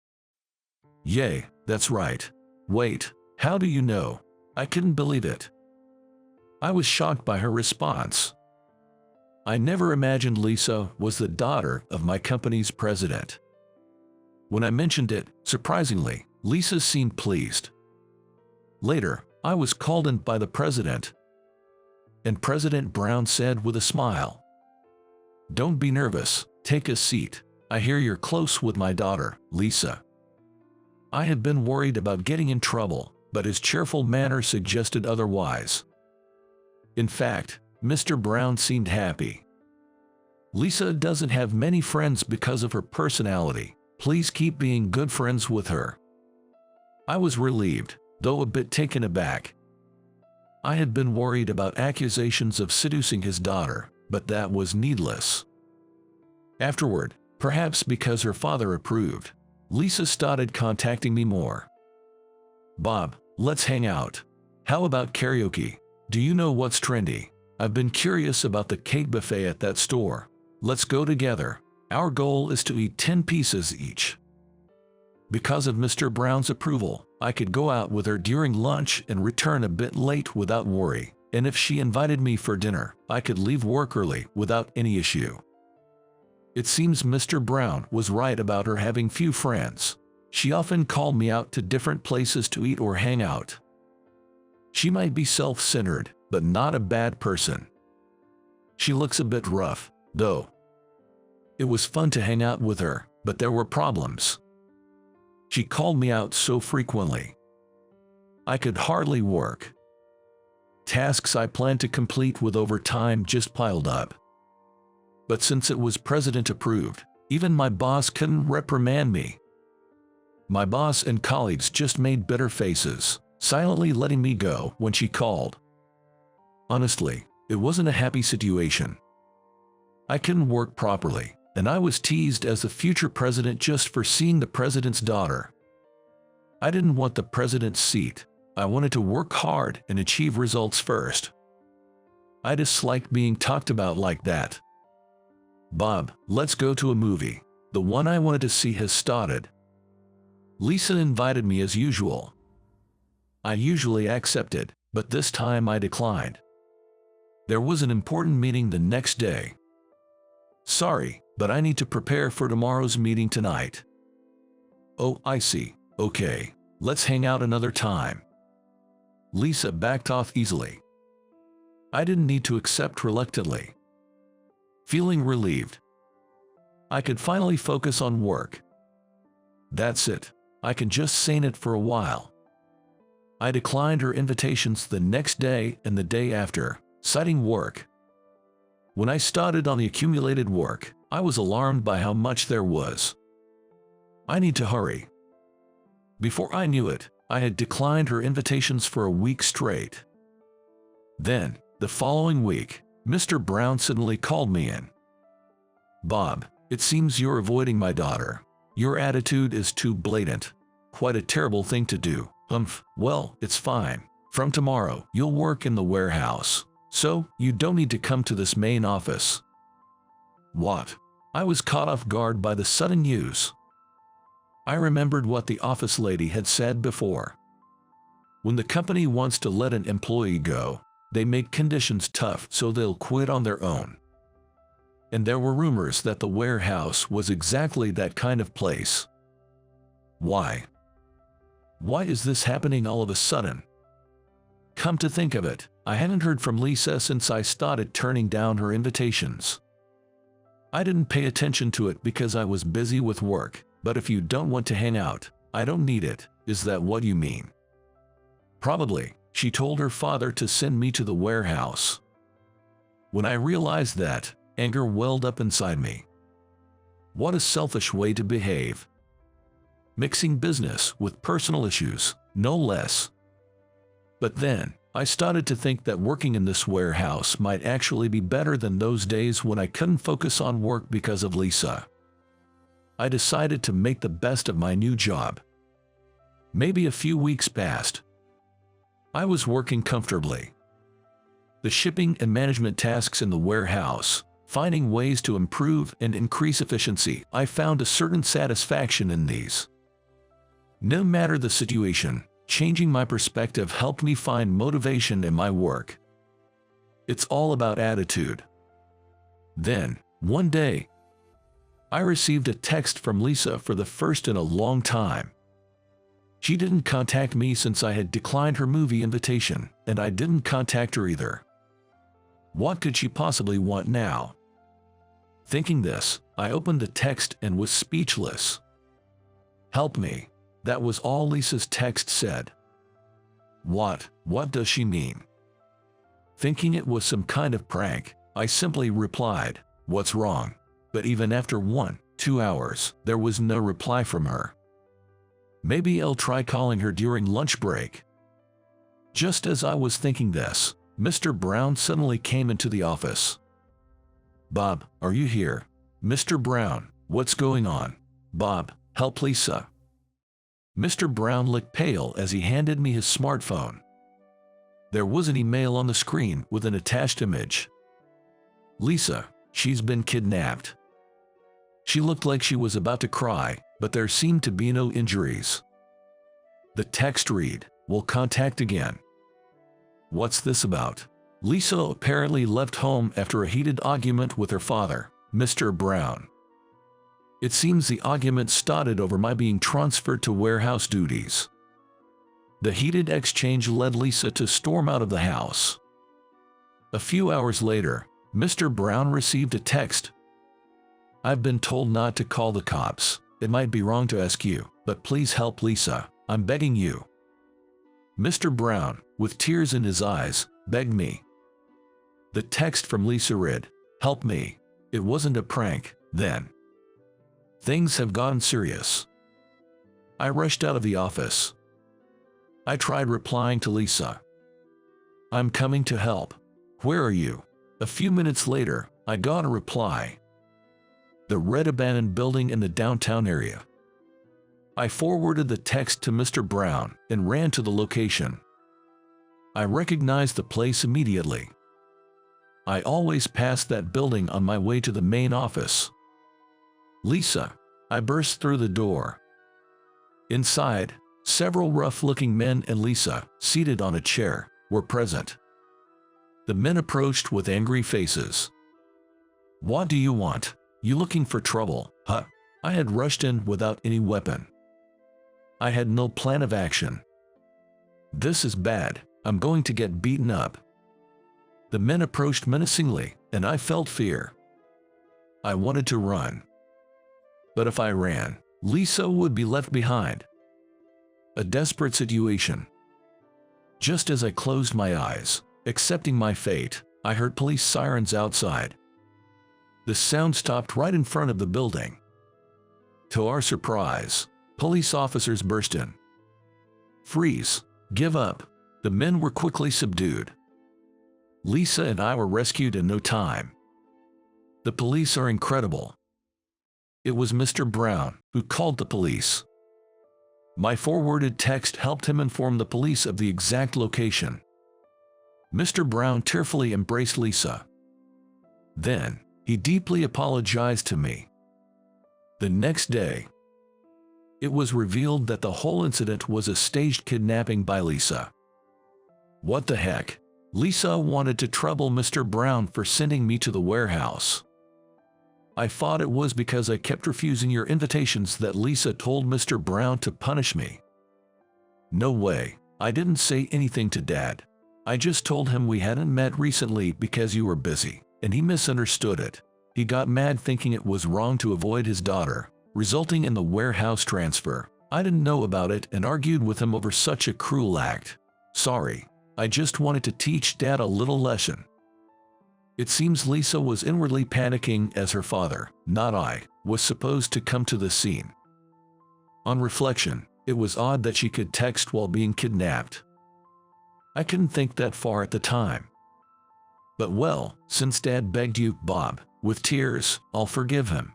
[SPEAKER 1] Yay, that's right. Wait, how do you know? I couldn't believe it. I was shocked by her response. I never imagined Lisa was the daughter of my company's president. When I mentioned it, surprisingly, Lisa seemed pleased. Later, I was called in by the president. And President Brown said with a smile, "Don't be nervous, take a seat. I hear you're close with my daughter, Lisa." I had been worried about getting in trouble, but his cheerful manner suggested otherwise. In fact, Mr. Brown seemed happy. Lisa doesn't have many friends because of her personality. Please keep being good friends with her. I was relieved, though a bit taken aback. I had been worried about accusations of seducing his daughter, but that was needless. Afterward, perhaps because her father approved, Lisa started contacting me more. Bob, let's hang out. How about karaoke? Do you know what's trendy? I've been curious about the cake buffet at that store. Let's go together. Our goal is to eat 10 pieces each. Because of Mr. Brown's approval, I could go out with her during lunch and return a bit late without worry, and if she invited me for dinner, I could leave work early without any issue. It seems Mr. Brown was right about her having few friends. She often called me out to different places to eat or hang out. She might be self-centered, but not a bad person. She looks a bit rough, though. It was fun to hang out with her, but there were problems. She called me out so frequently. I could hardly work. Tasks I planned to complete with overtime just piled up. But since it was president approved, even my boss couldn't reprimand me. My boss and colleagues just made bitter faces, silently letting me go when she called. Honestly, it wasn't a happy situation. I couldn't work properly, and I was teased as the future president just for seeing the president's daughter. I didn't want the president's seat. I wanted to work hard and achieve results first. I disliked being talked about like that. Bob, let's go to a movie. The one I wanted to see has started. Lisa invited me as usual. I usually accepted, but this time I declined. There was an important meeting the next day. Sorry, but I need to prepare for tomorrow's meeting tonight. Oh, I see. Okay, let's hang out another time. Lisa backed off easily. I didn't need to accept reluctantly. Feeling relieved, I could finally focus on work. That's it. I can just sane it for a while. I declined her invitations the next day and the day after, citing work. When I started on the accumulated work, I was alarmed by how much there was. I need to hurry. Before I knew it, I had declined her invitations for a week straight. Then, the following week, Mr. Brown suddenly called me in. Bob, it seems you're avoiding my daughter. Your attitude is too blatant. Quite a terrible thing to do. Well, it's fine. From tomorrow, you'll work in the warehouse. So, you don't need to come to this main office. What? I was caught off guard by the sudden news. I remembered what the office lady had said before. When the company wants to let an employee go, they make conditions tough so they'll quit on their own. And there were rumors that the warehouse was exactly that kind of place. Why? Why is this happening all of a sudden? Come to think of it, I hadn't heard from Lisa since I started turning down her invitations. I didn't pay attention to it because I was busy with work, but if you don't want to hang out, I don't need it. Is that what you mean? Probably, she told her father to send me to the warehouse. When I realized that, anger welled up inside me. What a selfish way to behave. Mixing business with personal issues, no less. But then, I started to think that working in this warehouse might actually be better than those days when I couldn't focus on work because of Lisa. I decided to make the best of my new job. Maybe a few weeks passed. I was working comfortably. The shipping and management tasks in the warehouse, finding ways to improve and increase efficiency, I found a certain satisfaction in these. No matter the situation, changing my perspective helped me find motivation in my work. It's all about attitude. Then, one day, I received a text from Lisa for the first in a long time. She didn't contact me since I had declined her movie invitation, and I didn't contact her either. What could she possibly want now? Thinking this, I opened the text and was speechless. Help me. That was all Lisa's text said. What does she mean? Thinking it was some kind of prank, I simply replied, "What's wrong?" But even after 1-2 hours, there was no reply from her. Maybe I'll try calling her during lunch break. Just as I was thinking this, Mr. Brown suddenly came into the office. Bob, are you here? Mr. Brown, what's going on? Bob, help Lisa. Mr. Brown looked pale as he handed me his smartphone. There was an email on the screen with an attached image. Lisa, she's been kidnapped. She looked like she was about to cry, but there seemed to be no injuries. The text read, "We'll contact again." What's this about? Lisa apparently left home after a heated argument with her father, Mr. Brown. It seems the argument started over my being transferred to warehouse duties. The heated exchange led Lisa to storm out of the house. A few hours later, Mr. Brown received a text. "I've been told not to call the cops. It might be wrong to ask you, but please help Lisa. I'm begging you." Mr. Brown, with tears in his eyes, begged me. The text from Lisa read, "Help me. It wasn't a prank, then. Things have gotten serious." I rushed out of the office. I tried replying to Lisa. "I'm coming to help. Where are you? A few minutes later, I got a reply. The red abandoned building in the downtown area. I forwarded the text to Mr. Brown and ran to the location. I recognized the place immediately. I always passed that building on my way to the main office. Lisa, I burst through the door. Inside, several rough-looking men and Lisa, seated on a chair, were present. The men approached with angry faces. What do you want? You looking for trouble, huh? I had rushed in without any weapon. I had no plan of action. This is bad. I'm going to get beaten up. The men approached menacingly, and I felt fear. I wanted to run. But if I ran, Lisa would be left behind. A desperate situation. Just as I closed my eyes, accepting my fate, I heard police sirens outside. The sound stopped right in front of the building. To our surprise, police officers burst in. Freeze! Give up! The men were quickly subdued. Lisa and I were rescued in no time. The police are incredible. It was Mr. Brown who called the police. My forwarded text helped him inform the police of the exact location. Mr. Brown tearfully embraced Lisa. Then, he deeply apologized to me. The next day, it was revealed that the whole incident was a staged kidnapping by Lisa. What the heck? Lisa wanted to trouble Mr. Brown for sending me to the warehouse. I thought it was because I kept refusing your invitations that Lisa told Mr. Brown to punish me. No way. I didn't say anything to Dad. I just told him we hadn't met recently because you were busy, and he misunderstood it. He got mad thinking it was wrong to avoid his daughter, resulting in the warehouse transfer. I didn't know about it and argued with him over such a cruel act. Sorry. I just wanted to teach Dad a little lesson. It seems Lisa was inwardly panicking as her father, not I, was supposed to come to the scene. On reflection, it was odd that she could text while being kidnapped. I couldn't think that far at the time. But well, since Dad begged you, Bob, with tears, I'll forgive him.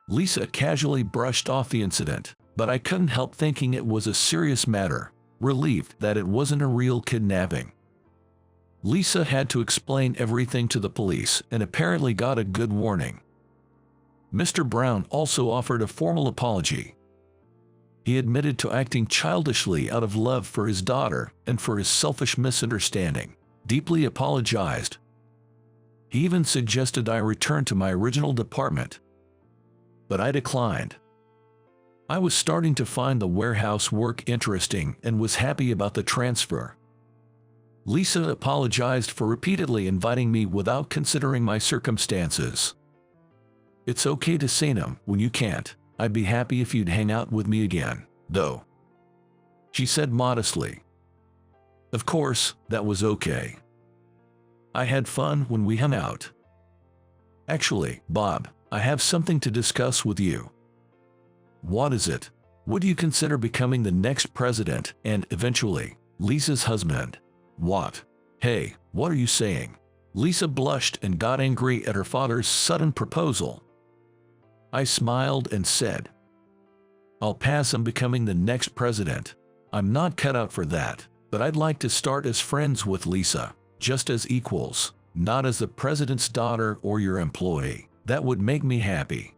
[SPEAKER 1] Lisa casually brushed off the incident, but I couldn't help thinking it was a serious matter, relieved that it wasn't a real kidnapping. Lisa had to explain everything to the police and apparently got a good warning. Mr. Brown also offered a formal apology. He admitted to acting childishly out of love for his daughter and for his selfish misunderstanding, deeply apologized. He even suggested I return to my original department. But I declined. I was starting to find the warehouse work interesting and was happy about the transfer. Lisa apologized for repeatedly inviting me without considering my circumstances. It's okay to say no when you can't. I'd be happy if you'd hang out with me again, though, she said modestly. Of course, that was okay. I had fun when we hung out. Actually, Bob, I have something to discuss with you. What is it? Would you consider becoming the next president and, eventually, Lisa's husband? What? Hey, what are you saying? Lisa blushed and got angry at her father's sudden proposal. I smiled and said, I'll pass on becoming the next president. I'm not cut out for that, but I'd like to start as friends with Lisa, just as equals, not as the president's daughter or your employee. That would make me happy.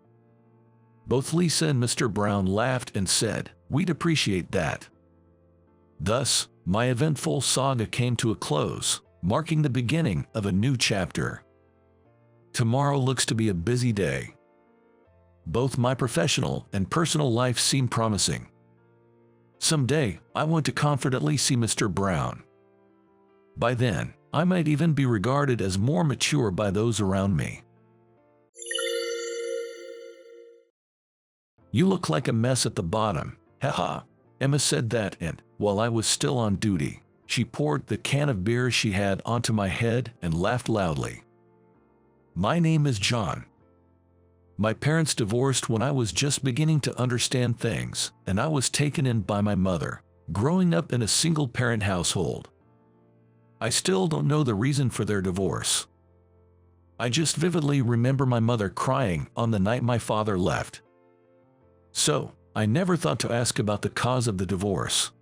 [SPEAKER 1] Both Lisa and Mr. Brown laughed and said, we'd appreciate that. Thus, my eventful saga came to a close, marking the beginning of a new chapter. Tomorrow looks to be a busy day. Both my professional and personal life seem promising. Someday, I want to confidently see Mr. Brown. By then, I might even be regarded as more mature by those around me. You look like a mess at the bottom, haha. Emma said that, and, while I was still on duty, she poured the can of beer she had onto my head and laughed loudly. My name is John. My parents divorced when I was just beginning to understand things, and I was taken in by my mother, growing up in a single-parent household. I still don't know the reason for their divorce. I just vividly remember my mother crying on the night my father left. So, I never thought to ask about the cause of the divorce.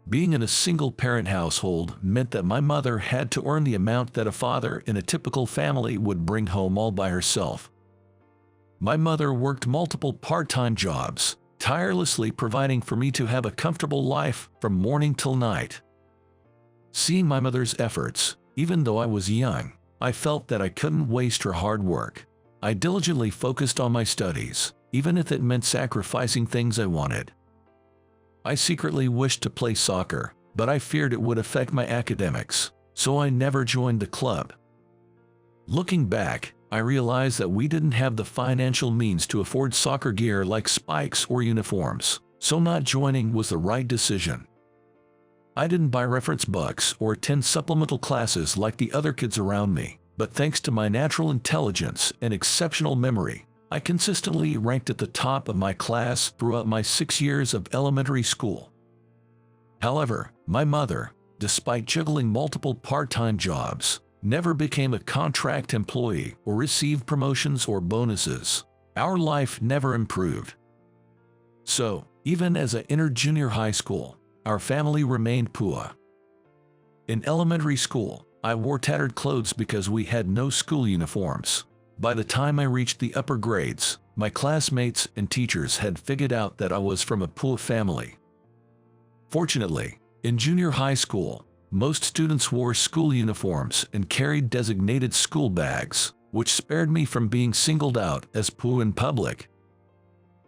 [SPEAKER 1] Being in a single-parent household meant that my mother had to earn the amount that a father in a typical family would bring home all by herself. My mother worked multiple part-time jobs, tirelessly providing for me to have a comfortable life from morning till night. Seeing my mother's efforts, even though I was young, I felt that I couldn't waste her hard work. I diligently focused on my studies, even if it meant sacrificing things I wanted. I secretly wished to play soccer, but I feared it would affect my academics, so I never joined the club. Looking back, I realized that we didn't have the financial means to afford soccer gear like spikes or uniforms, so not joining was the right decision. I didn't buy reference books or attend supplemental classes like the other kids around me, but thanks to my natural intelligence and exceptional memory, I consistently ranked at the top of my class throughout my 6 years of elementary school. However, my mother, despite juggling multiple part-time jobs, never became a contract employee or received promotions or bonuses. Our life never improved. So, even as I entered junior high school, our family remained poor. In elementary school, I wore tattered clothes because we had no school uniforms. By the time I reached the upper grades, my classmates and teachers had figured out that I was from a poor family. Fortunately, in junior high school, most students wore school uniforms and carried designated school bags, which spared me from being singled out as poor in public.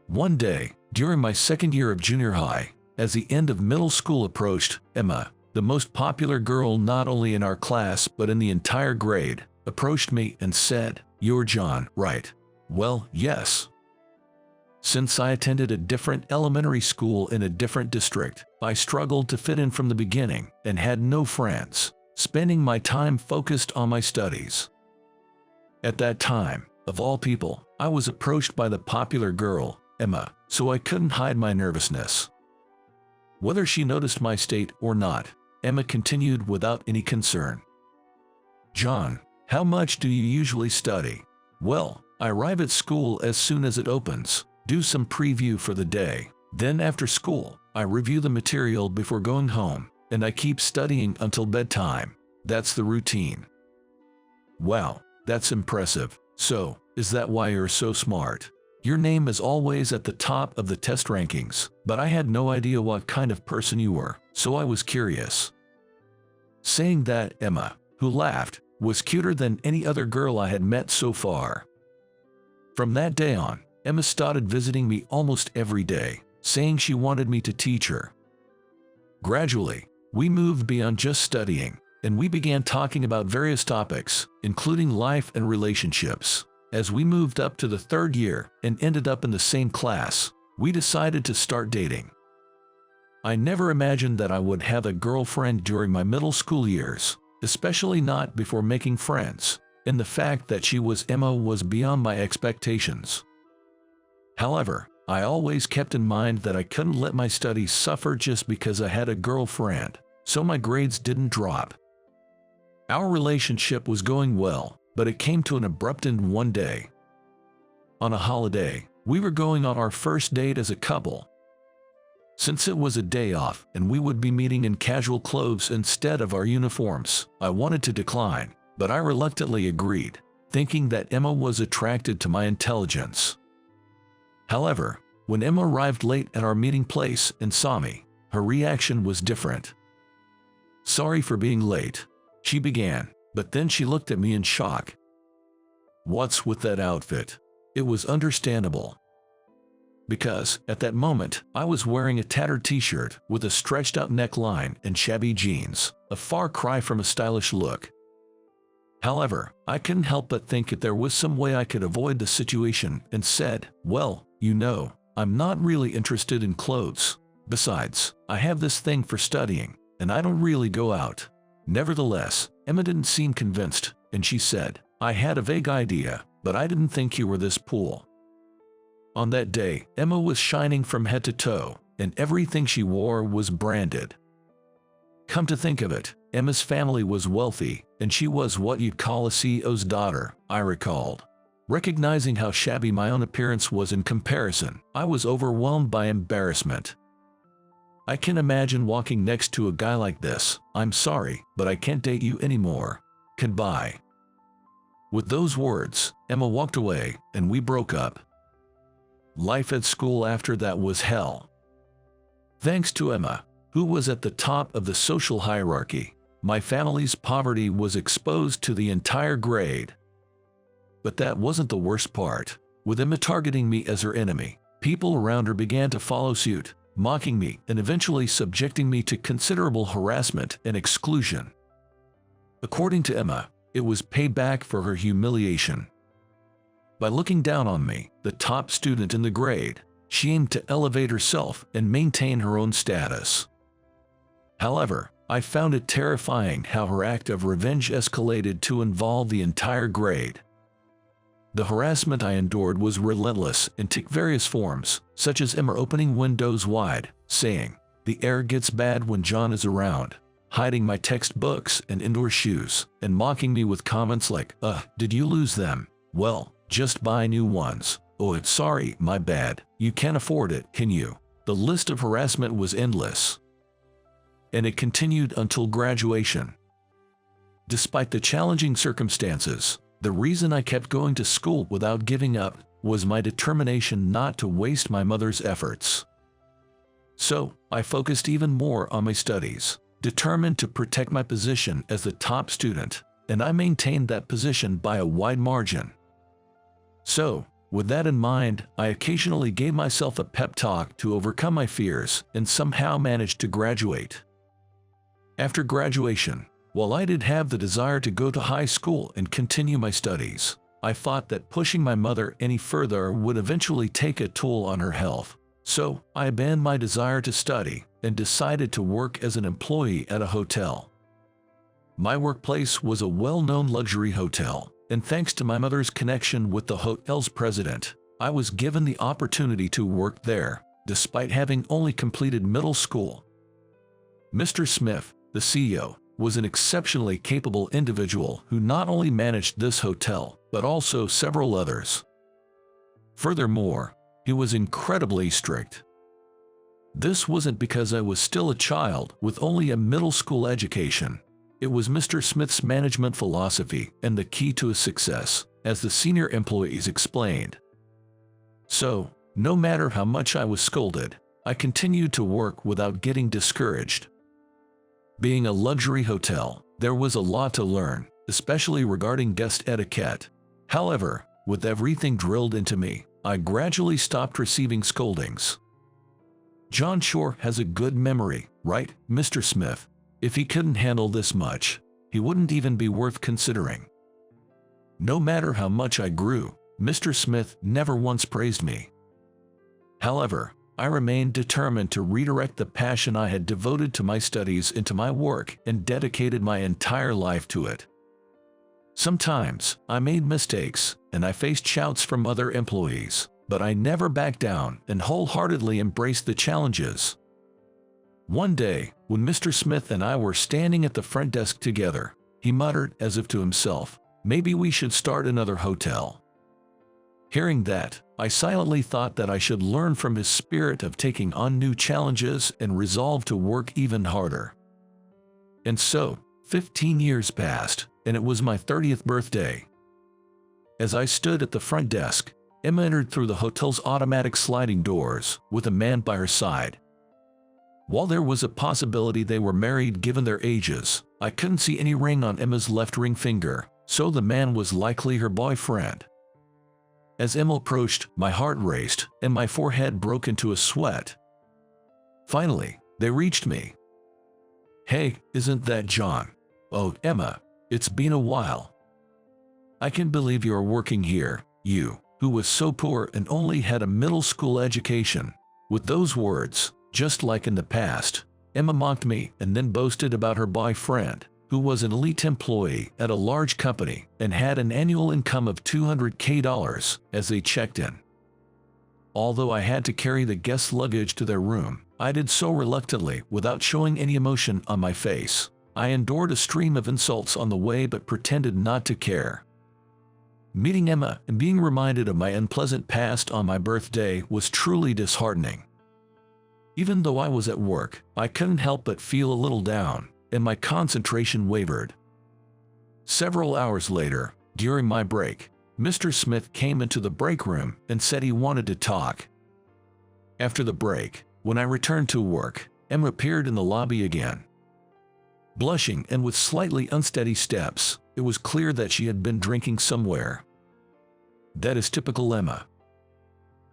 [SPEAKER 1] One day, during my second year of junior high, as the end of middle school approached, Emma, the most popular girl not only in our class but in the entire grade, approached me and said, "You're John, right?" Well, yes. Since I attended a different elementary school in a different district, I struggled to fit in from the beginning and had no friends, spending my time focused on my studies. At that time, of all people, I was approached by the popular girl, Emma, so I couldn't hide my nervousness. Whether she noticed my state or not, Emma continued without any concern. "John, how much do you usually study?" "Well, I arrive at school as soon as it opens, do some preview for the day. Then after school, I review the material before going home, and I keep studying until bedtime. That's the routine." "Wow, that's impressive. So, is that why you're so smart? Your name is always at the top of the test rankings, but I had no idea what kind of person you were, so I was curious." Saying that, Emma, who laughed, was cuter than any other girl I had met so far. From that day on, Emma started visiting me almost every day, saying she wanted me to teach her. Gradually, we moved beyond just studying, and we began talking about various topics, including life and relationships. As we moved up to the third year and ended up in the same class, we decided to start dating. I never imagined that I would have a girlfriend during my middle school years, especially not before making friends, and the fact that she was Emma was beyond my expectations. However, I always kept in mind that I couldn't let my studies suffer just because I had a girlfriend, so my grades didn't drop. Our relationship was going well, but it came to an abrupt end one day. On a holiday, we were going on our first date as a couple. Since it was a day off and we would be meeting in casual clothes instead of our uniforms, I wanted to decline, but I reluctantly agreed, thinking that Emma was attracted to my intelligence. However, when Emma arrived late at our meeting place and saw me, her reaction was different. "Sorry for being late," she began, but then she looked at me in shock. "What's with that outfit?" It was understandable. Because, at that moment, I was wearing a tattered t-shirt with a stretched-out neckline and shabby jeans, a far cry from a stylish look. However, I couldn't help but think if there was some way I could avoid the situation and said, "Well, you know, I'm not really interested in clothes. Besides, I have this thing for studying, and I don't really go out." Nevertheless, Emma didn't seem convinced, and she said, "I had a vague idea, but I didn't think you were this cool." On that day, Emma was shining from head to toe, and everything she wore was branded. Come to think of it, Emma's family was wealthy, and she was what you'd call a CEO's daughter, I recalled. Recognizing how shabby my own appearance was in comparison, I was overwhelmed by embarrassment. I can imagine walking next to a guy like this. I'm sorry, but I can't date you anymore. Goodbye. With those words, Emma walked away, and we broke up. Life at school after that was hell. Thanks to Emma, who was at the top of the social hierarchy, my family's poverty was exposed to the entire grade. But that wasn't the worst part. With Emma targeting me as her enemy, people around her began to follow suit, mocking me and eventually subjecting me to considerable harassment and exclusion. According to Emma, it was payback for her humiliation. By looking down on me, the top student in the grade, she aimed to elevate herself and maintain her own status. However, I found it terrifying how her act of revenge escalated to involve the entire grade. The harassment I endured was relentless and took various forms, such as Emma opening windows wide, saying, "The air gets bad when John is around," hiding my textbooks and indoor shoes, and mocking me with comments like, "Did you lose them? Well, just buy new ones. Oh, it's sorry, my bad. You can't afford it, can you?" The list of harassment was endless. And it continued until graduation. Despite the challenging circumstances, the reason I kept going to school without giving up was my determination not to waste my mother's efforts. So, I focused even more on my studies, determined to protect my position as the top student, and I maintained that position by a wide margin. So, with that in mind, I occasionally gave myself a pep talk to overcome my fears and somehow managed to graduate. After graduation, while I did have the desire to go to high school and continue my studies, I thought that pushing my mother any further would eventually take a toll on her health. So, I abandoned my desire to study and decided to work as an employee at a hotel. My workplace was a well-known luxury hotel, and thanks to my mother's connection with the hotel's president, I was given the opportunity to work there, despite having only completed middle school. Mr. Smith, the CEO, was an exceptionally capable individual who not only managed this hotel, but also several others. Furthermore, he was incredibly strict. This wasn't because I was still a child with only a middle school education. It was Mr. Smith's management philosophy and the key to his success, as the senior employees explained. So, no matter how much I was scolded, I continued to work without getting discouraged. Being a luxury hotel, there was a lot to learn, especially regarding guest etiquette. However, with everything drilled into me, I gradually stopped receiving scoldings. "John sure has a good memory, right, Mr. Smith? If he couldn't handle this much, he wouldn't even be worth considering." No matter how much I grew, Mr. Smith never once praised me. However, I remained determined to redirect the passion I had devoted to my studies into my work and dedicated my entire life to it. Sometimes, I made mistakes, and I faced shouts from other employees, but I never backed down and wholeheartedly embraced the challenges. One day, when Mr. Smith and I were standing at the front desk together, he muttered as if to himself, "Maybe we should start another hotel." Hearing that, I silently thought that I should learn from his spirit of taking on new challenges and resolve to work even harder. And so, 15 years passed, and it was my 30th birthday. As I stood at the front desk, Emma entered through the hotel's automatic sliding doors, with a man by her side. While there was a possibility they were married given their ages, I couldn't see any ring on Emma's left ring finger, so the man was likely her boyfriend. As Emma approached, my heart raced, and my forehead broke into a sweat. Finally, they reached me. "Hey, isn't that John?" "Oh, Emma, it's been a while. I can't believe you're working here, you, who was so poor and only had a middle school education." With those words, just like in the past, Emma mocked me and then boasted about her boyfriend, who was an elite employee at a large company and had an annual income of $200,000 as they checked in. Although I had to carry the guest's luggage to their room, I did so reluctantly without showing any emotion on my face. I endured a stream of insults on the way but pretended not to care. Meeting Emma and being reminded of my unpleasant past on my birthday was truly disheartening. Even though I was at work, I couldn't help but feel a little down, and my concentration wavered. Several hours later, during my break, Mr. Smith came into the break room and said he wanted to talk. After the break, when I returned to work, Emma appeared in the lobby again. Blushing and with slightly unsteady steps, it was clear that she had been drinking somewhere. That is typical Emma.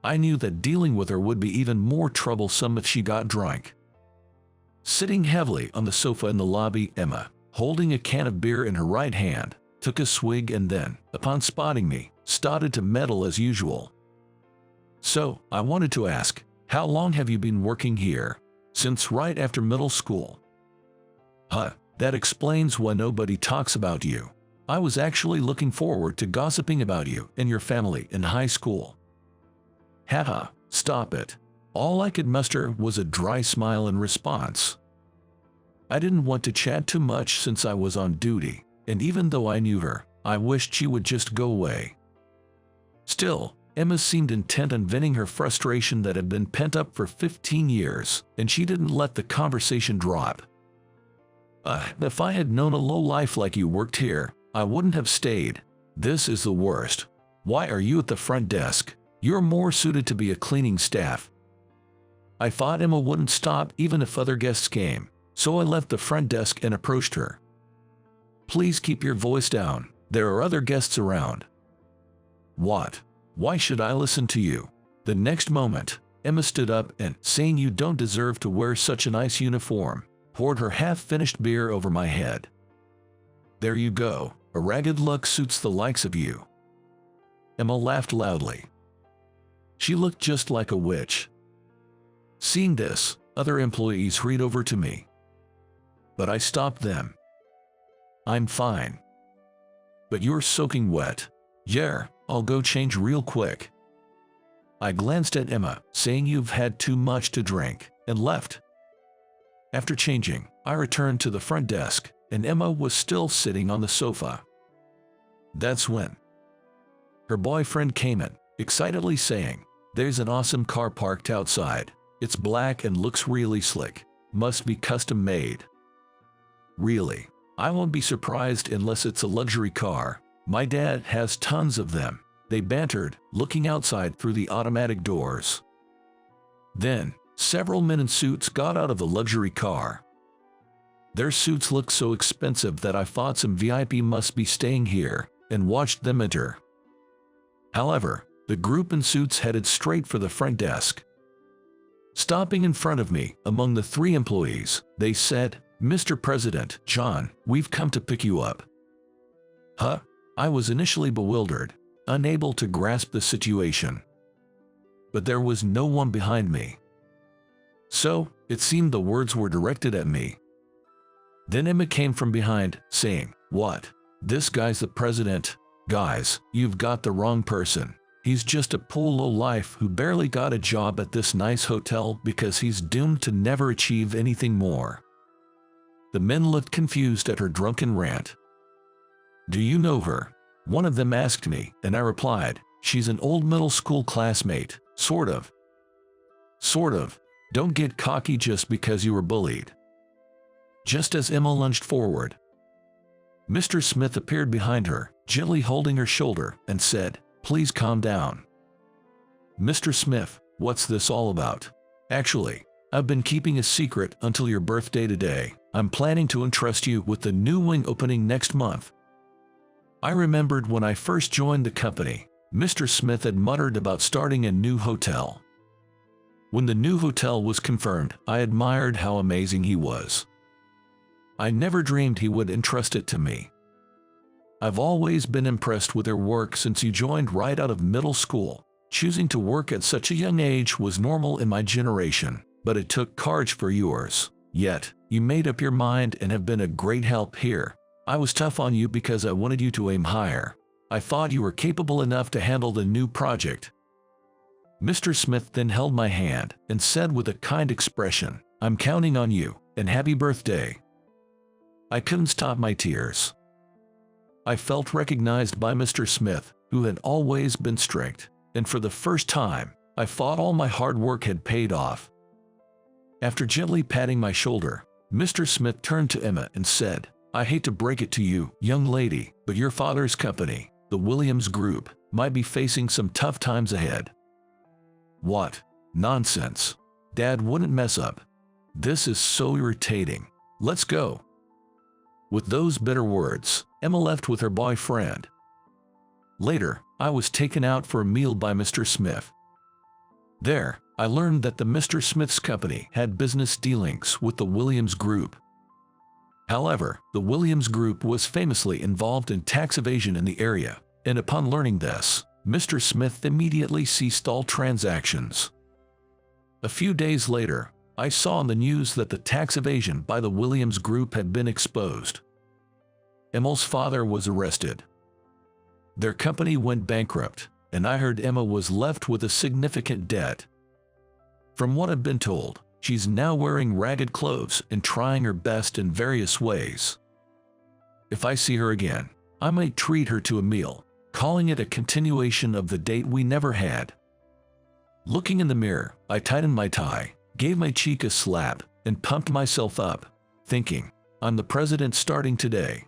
[SPEAKER 1] I knew that dealing with her would be even more troublesome if she got drunk. Sitting heavily on the sofa in the lobby, Emma, holding a can of beer in her right hand, took a swig and then, upon spotting me, started to meddle as usual. So, I wanted to ask, how long have you been working here? Since right after middle school. That explains why nobody talks about you. I was actually looking forward to gossiping about you and your family in high school. Haha, stop it. All I could muster was a dry smile in response. I didn't want to chat too much since I was on duty, and even though I knew her, I wished she would just go away. Still, Emma seemed intent on venting her frustration that had been pent up for 15 years, and she didn't let the conversation drop. If I had known a lowlife like you worked here, I wouldn't have stayed. This is the worst. Why are you at the front desk? You're more suited to be a cleaning staff. I thought Emma wouldn't stop even if other guests came, so I left the front desk and approached her. Please keep your voice down. There are other guests around. What? Why should I listen to you? The next moment, Emma stood up and, saying you don't deserve to wear such a nice uniform, poured her half-finished beer over my head. There you go. A ragged look suits the likes of you. Emma laughed loudly. She looked just like a witch. Seeing this, other employees hurried over to me. But I stopped them. I'm fine. But you're soaking wet. Yeah, I'll go change real quick. I glanced at Emma, saying you've had too much to drink, and left. After changing, I returned to the front desk, and Emma was still sitting on the sofa. That's when her boyfriend came in, excitedly saying, "There's an awesome car parked outside. It's black and looks really slick. Must be custom made." Really? I won't be surprised unless it's a luxury car. My dad has tons of them. They bantered, looking outside through the automatic doors. Then, several men in suits got out of the luxury car. Their suits looked so expensive that I thought some VIP must be staying here, and watched them enter. However, the group in suits headed straight for the front desk. Stopping in front of me, among the 3 employees, they said, "Mr. President, John, we've come to pick you up." I was initially bewildered, unable to grasp the situation. But there was no one behind me. So, it seemed the words were directed at me. Then Emma came from behind, saying, "What? This guy's the president? Guys, you've got the wrong person. He's just a poor lowlife who barely got a job at this nice hotel because he's doomed to never achieve anything more." The men looked confused at her drunken rant. "Do you know her?" one of them asked me, and I replied, "She's an old middle school classmate, sort of." Sort of. Don't get cocky just because you were bullied. Just as Emma lunged forward, Mr. Smith appeared behind her, gently holding her shoulder, and said, "Please calm down." "Mr. Smith, what's this all about?" "Actually, I've been keeping a secret until your birthday today. I'm planning to entrust you with the new wing opening next month." I remembered when I first joined the company, Mr. Smith had muttered about starting a new hotel. When the new hotel was confirmed, I admired how amazing he was. I never dreamed he would entrust it to me. I've always been impressed with your work since you joined right out of middle school. Choosing to work at such a young age was normal in my generation, but it took courage for yours. Yet, you made up your mind and have been a great help here. I was tough on you because I wanted you to aim higher. I thought you were capable enough to handle the new project. Mr. Smith then held my hand and said with a kind expression, "I'm counting on you, and happy birthday." I couldn't stop my tears. I felt recognized by Mr. Smith, who had always been strict, and for the first time, I thought all my hard work had paid off. After gently patting my shoulder, Mr. Smith turned to Emma and said, "I hate to break it to you, young lady, but your father's company, the Williams Group, might be facing some tough times ahead." "What? Nonsense. Dad wouldn't mess up. This is so irritating. Let's go." With those bitter words, Emma left with her boyfriend. Later, I was taken out for a meal by Mr. Smith. There, I learned that the Mr. Smith's company had business dealings with the Williams Group. However, the Williams Group was famously involved in tax evasion in the area, and upon learning this, Mr. Smith immediately ceased all transactions. A few days later, I saw on the news that the tax evasion by the Williams Group had been exposed. Emma's father was arrested. Their company went bankrupt, and I heard Emma was left with a significant debt. From what I've been told, she's now wearing ragged clothes and trying her best in various ways. If I see her again, I might treat her to a meal, calling it a continuation of the date we never had. Looking in the mirror, I tightened my tie, gave my cheek a slap, and pumped myself up, thinking, I'm the president starting today.